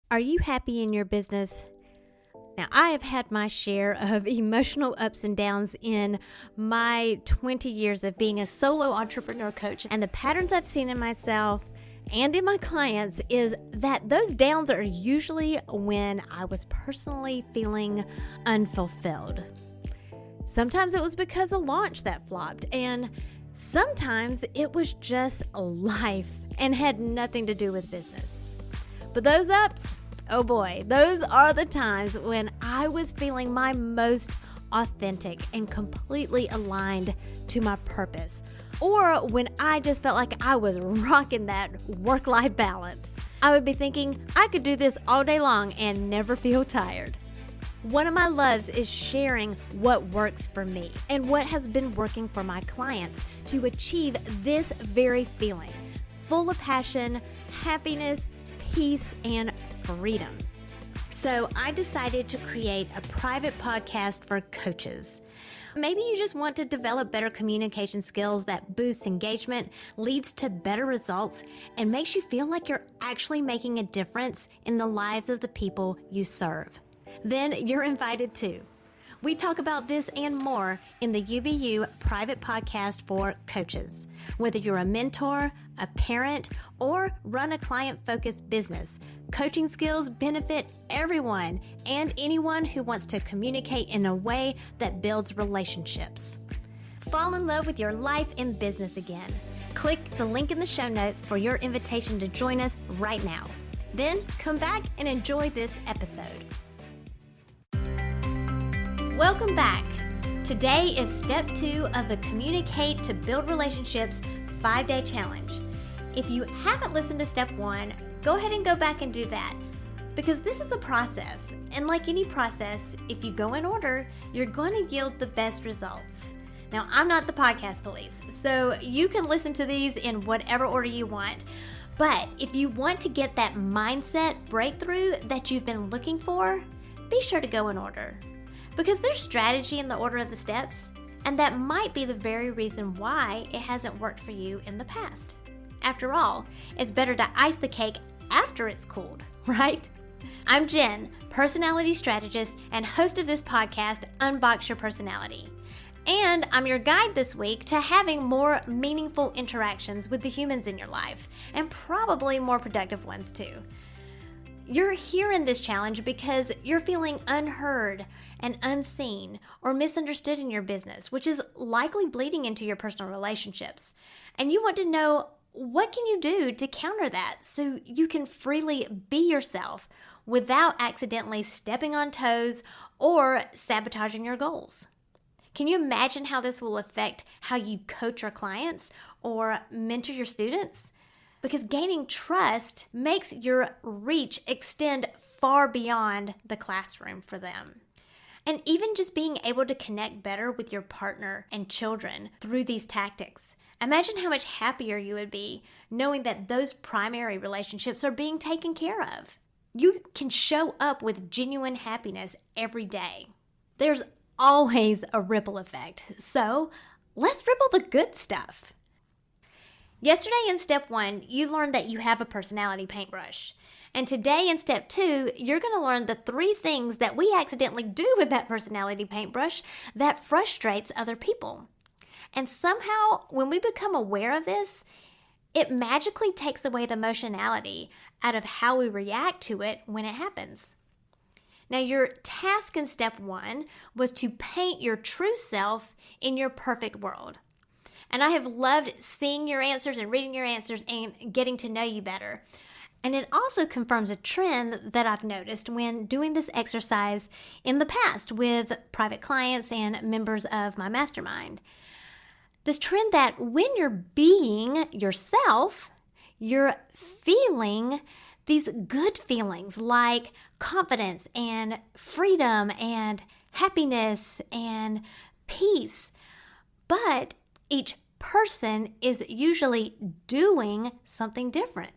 Are you happy in your business? Now, I have had my share of emotional ups and downs in my 20 years of being a solo entrepreneur coach. And the patterns I've seen in myself and in my clients is that those downs are usually when I was personally feeling unfulfilled. Sometimes it was because a launch that flopped, and sometimes it was just life and had nothing to do with business. But those ups, oh boy, those are the times when I was feeling my most authentic and completely aligned to my purpose, or when I just felt like I was rocking that work-life balance. I would be thinking I could do this all day long and never feel tired. One of my loves is sharing what works for me and what has been working for my clients to achieve this very feeling, full of passion, happiness, peace, and freedom. So I decided to create a private podcast for coaches. Maybe you just want to develop better communication skills that boosts engagement, leads to better results, and makes you feel like you're actually making a difference in the lives of the people you serve. Then you're invited too. We talk about this and more in the UBU private podcast for coaches. Whether you're a mentor, a parent, or run a client-focused business, coaching skills benefit everyone and anyone who wants to communicate in a way that builds relationships. Fall in love with your life and business again. Click the link in the show notes for your invitation to join us right now. Then come back and enjoy this episode. Welcome back. Today is step 2 of the Communicate to Build Relationships 5-day challenge. If you haven't listened to step 1, go ahead and go back and do that, because this is a process. And like any process, if you go in order, you're going to yield the best results. Now, I'm not the podcast police, so you can listen to these in whatever order you want. But if you want to get that mindset breakthrough that you've been looking for, be sure to go in order. Because there's strategy in the order of the steps, and that might be the very reason why it hasn't worked for you in the past. After all, it's better to ice the cake after it's cooled, right? I'm Jen, personality strategist and host of this podcast, Unbox Your Personality. And I'm your guide this week to having more meaningful interactions with the humans in your life, and probably more productive ones too. You're here in this challenge because you're feeling unheard and unseen or misunderstood in your business, which is likely bleeding into your personal relationships. And you want to know, what can you do to counter that so you can freely be yourself without accidentally stepping on toes or sabotaging your goals? Can you imagine how this will affect how you coach your clients or mentor your students? Because gaining trust makes your reach extend far beyond the classroom for them. And even just being able to connect better with your partner and children through these tactics. Imagine how much happier you would be knowing that those primary relationships are being taken care of. You can show up with genuine happiness every day. There's always a ripple effect. So let's ripple the good stuff. Yesterday in step 1, you learned that you have a personality paintbrush. And today in step 2, you're going to learn the 3 things that we accidentally do with that personality paintbrush that frustrates other people. And somehow, when we become aware of this, it magically takes away the emotionality out of how we react to it when it happens. Now, your task in step 1 was to paint your true self in your perfect world. And I have loved seeing your answers and reading your answers and getting to know you better. And it also confirms a trend that I've noticed when doing this exercise in the past with private clients and members of my mastermind. This trend that when you're being yourself, you're feeling these good feelings like confidence and freedom and happiness and peace. But each person is usually doing something different.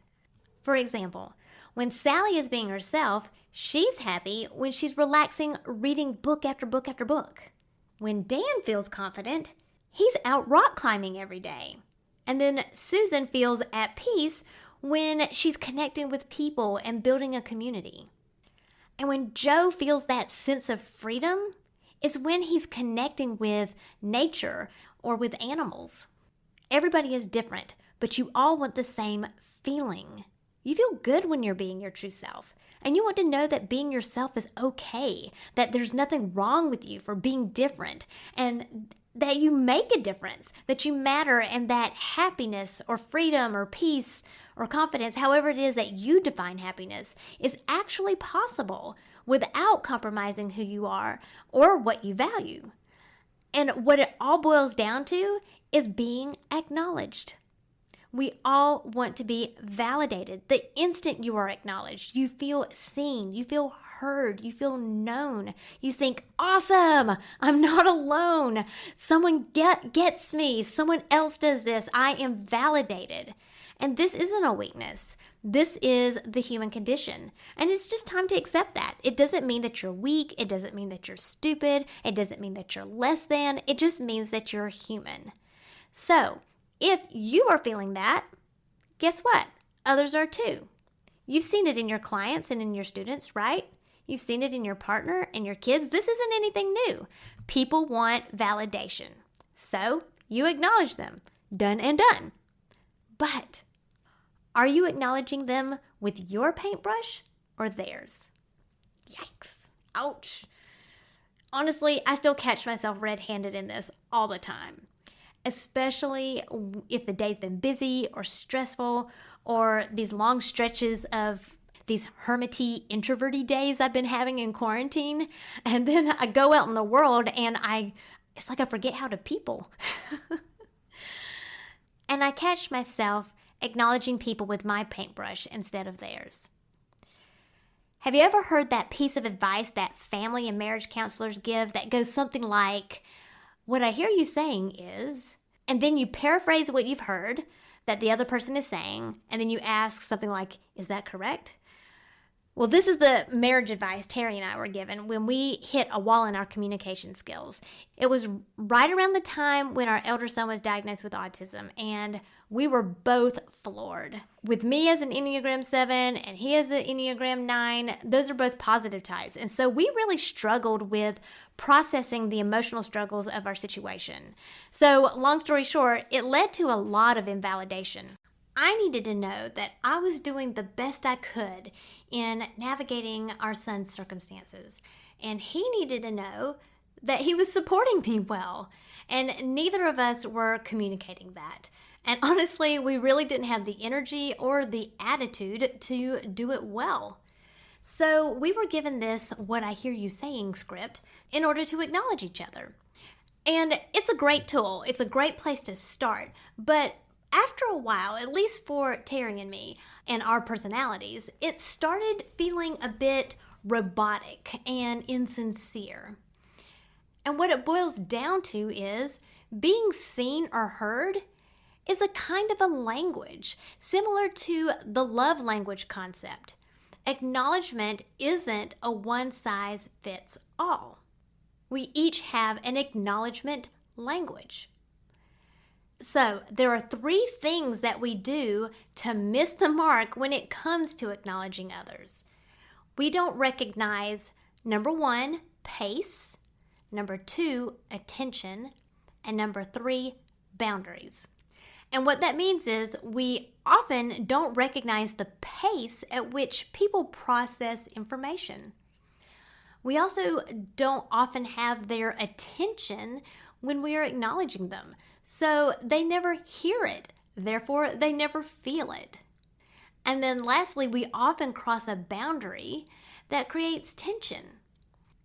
For example, when Sally is being herself, she's happy when she's relaxing, reading book after book after book. When Dan feels confident, he's out rock climbing every day. And then Susan feels at peace when she's connecting with people and building a community. And when Joe feels that sense of freedom, it's when he's connecting with nature or with animals. Everybody is different, but you all want the same feeling. You feel good when you're being your true self. And you want to know that being yourself is okay, that there's nothing wrong with you for being different, and that you make a difference, that you matter, and that happiness or freedom or peace or confidence, however it is that you define happiness, is actually possible without compromising who you are or what you value. And what it all boils down to is being acknowledged. We all want to be validated. The instant you are acknowledged, you feel seen, you feel heard, you feel known. You think, awesome, I'm not alone. Someone gets me. Someone else does this. I am validated. And this isn't a weakness. This is the human condition. And it's just time to accept that. It doesn't mean that you're weak. It doesn't mean that you're stupid. It doesn't mean that you're less than. It just means that you're human. So, if you are feeling that, guess what? Others are too. You've seen it in your clients and in your students, right? You've seen it in your partner and your kids. This isn't anything new. People want validation. So you acknowledge them. Done and done. But are you acknowledging them with your paintbrush or theirs? Yikes. Ouch. Honestly, I still catch myself red-handed in this all the time. Especially if the day's been busy or stressful, or these long stretches of these hermity, introverty days I've been having in quarantine. And then I go out in the world and it's like I forget how to people. And I catch myself acknowledging people with my paintbrush instead of theirs. Have you ever heard that piece of advice that family and marriage counselors give that goes something like, what I hear you saying is, and then you paraphrase what you've heard that the other person is saying, and then you ask something like, is that correct? Well, this is the marriage advice Terry and I were given when we hit a wall in our communication skills. It was right around the time when our elder son was diagnosed with autism, and we were both floored. With me as an Enneagram 7 and he as an Enneagram 9, those are both positive types. And so we really struggled with processing the emotional struggles of our situation. So long story short, it led to a lot of invalidation. I needed to know that I was doing the best I could in navigating our son's circumstances. And he needed to know that he was supporting me well. And neither of us were communicating that. And honestly, we really didn't have the energy or the attitude to do it well. So we were given this "what I hear you saying" script in order to acknowledge each other. And it's a great tool. It's a great place to start. But after a while, at least for Terry and me and our personalities, it started feeling a bit robotic and insincere. And what it boils down to is being seen or heard is a kind of a language similar to the love language concept. Acknowledgement isn't a one-size-fits-all. We each have an acknowledgement language. So there are 3 things that we do to miss the mark when it comes to acknowledging others. We don't recognize, number 1, pace, number 2, attention, and number 3, boundaries. And what that means is we often don't recognize the pace at which people process information. We also don't often have their attention when we are acknowledging them. So they never hear it, therefore they never feel it. And then lastly, we often cross a boundary that creates tension.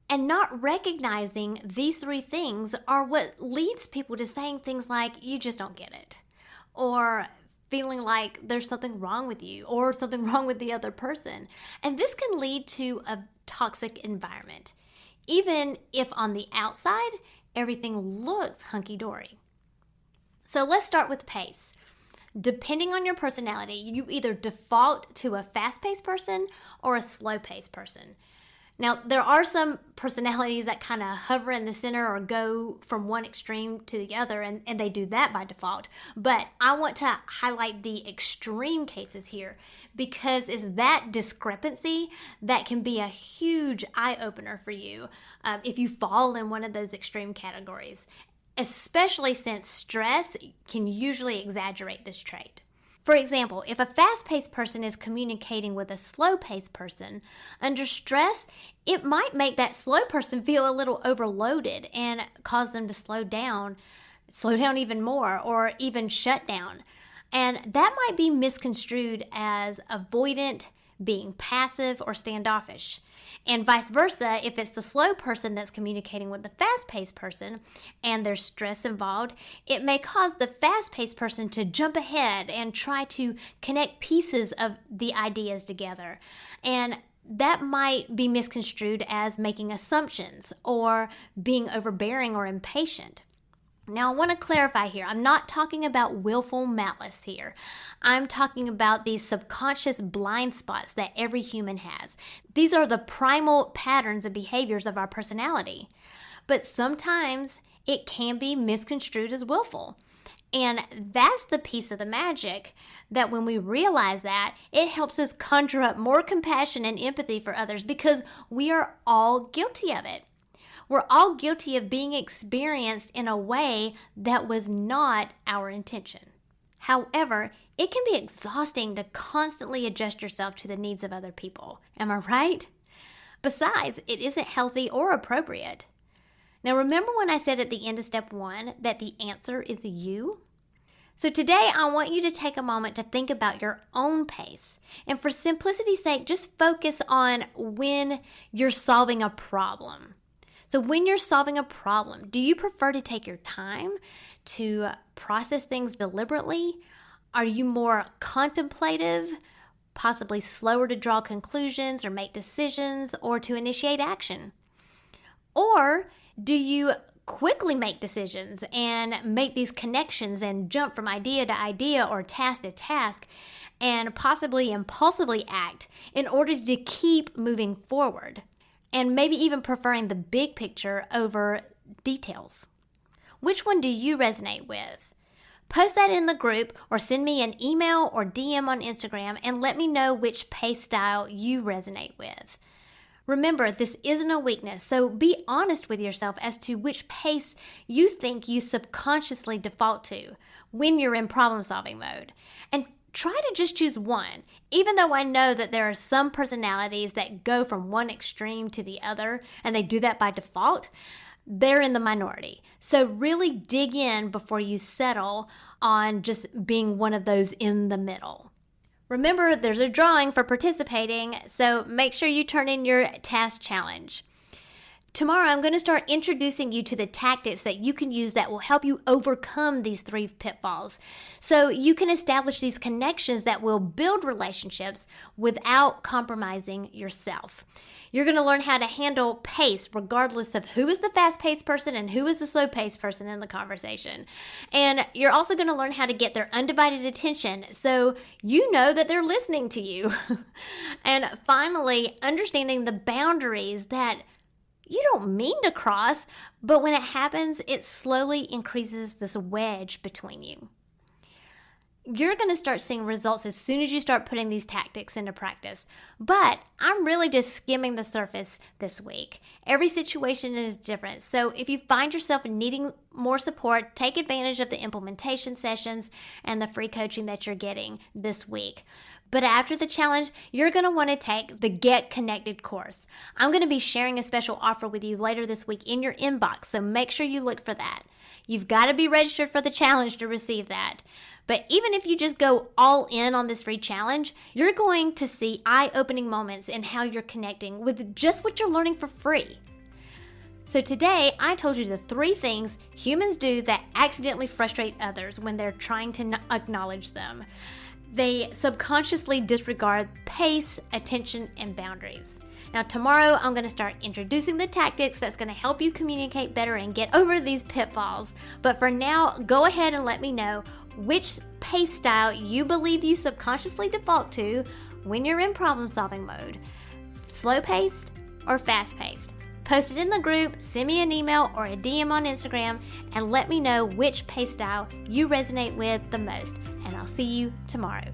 And not recognizing these 3 things are what leads people to saying things like, you just don't get it. Or feeling like there's something wrong with you or something wrong with the other person. And this can lead to a toxic environment, even if on the outside, everything looks hunky-dory. So let's start with pace. Depending on your personality, you either default to a fast-paced person or a slow-paced person. Now, there are some personalities that kind of hover in the center or go from one extreme to the other, and they do that by default. But I want to highlight the extreme cases here because it's that discrepancy that can be a huge eye-opener for you if you fall in one of those extreme categories, especially since stress can usually exaggerate this trait. For example, if a fast-paced person is communicating with a slow-paced person, under stress, it might make that slow person feel a little overloaded and cause them to slow down even more, or even shut down. And that might be misconstrued as avoidant, being passive, or standoffish. And vice versa, if it's the slow person that's communicating with the fast-paced person and there's stress involved, it may cause the fast-paced person to jump ahead and try to connect pieces of the ideas together. And that might be misconstrued as making assumptions or being overbearing or impatient. Now, I want to clarify here, I'm not talking about willful malice here. I'm talking about these subconscious blind spots that every human has. These are the primal patterns and behaviors of our personality. But sometimes it can be misconstrued as willful. And that's the piece of the magic, that when we realize that, it helps us conjure up more compassion and empathy for others because we are all guilty of it. We're all guilty of being experienced in a way that was not our intention. However, it can be exhausting to constantly adjust yourself to the needs of other people. Am I right? Besides, it isn't healthy or appropriate. Now, remember when I said at the end of step 1 that the answer is you? So today, I want you to take a moment to think about your own pace. And for simplicity's sake, just focus on when you're solving a problem. So when you're solving a problem, do you prefer to take your time to process things deliberately? Are you more contemplative, possibly slower to draw conclusions or make decisions or to initiate action? Or do you quickly make decisions and make these connections and jump from idea to idea or task to task and possibly impulsively act in order to keep moving forward? And maybe even preferring the big picture over details. Which one do you resonate with? Post that in the group or send me an email or DM on Instagram and let me know which pace style you resonate with. Remember, this isn't a weakness, so be honest with yourself as to which pace you think you subconsciously default to when you're in problem-solving mode. And try to just choose one, even though I know that there are some personalities that go from one extreme to the other, and they do that by default. They're in the minority. So really dig in before you settle on just being one of those in the middle. Remember, there's a drawing for participating, so make sure you turn in your task challenge. Tomorrow, I'm going to start introducing you to the tactics that you can use that will help you overcome these 3 pitfalls. So you can establish these connections that will build relationships without compromising yourself. You're going to learn how to handle pace regardless of who is the fast-paced person and who is the slow-paced person in the conversation. And you're also going to learn how to get their undivided attention so you know that they're listening to you. And finally, understanding the boundaries that you don't mean to cross, but when it happens, it slowly increases this wedge between you. You're going to start seeing results as soon as you start putting these tactics into practice. But I'm really just skimming the surface this week. Every situation is different. So if you find yourself needing more support, take advantage of the implementation sessions and the free coaching that you're getting this week. But after the challenge, you're going to want to take the Get Connected course. I'm going to be sharing a special offer with you later this week in your inbox, so make sure you look for that. You've got to be registered for the challenge to receive that. But even if you just go all in on this free challenge, you're going to see eye-opening moments in how you're connecting with just what you're learning for free. So today, I told you the 3 things humans do that accidentally frustrate others when they're trying to acknowledge them. They subconsciously disregard pace, attention, and boundaries. Now tomorrow, I'm going to start introducing the tactics that's going to help you communicate better and get over these pitfalls. But for now, go ahead and let me know which pace style you believe you subconsciously default to when you're in problem-solving mode. Slow-paced, or fast-paced? Post it in the group, send me an email or a DM on Instagram, and let me know which pace style you resonate with the most. And I'll see you tomorrow.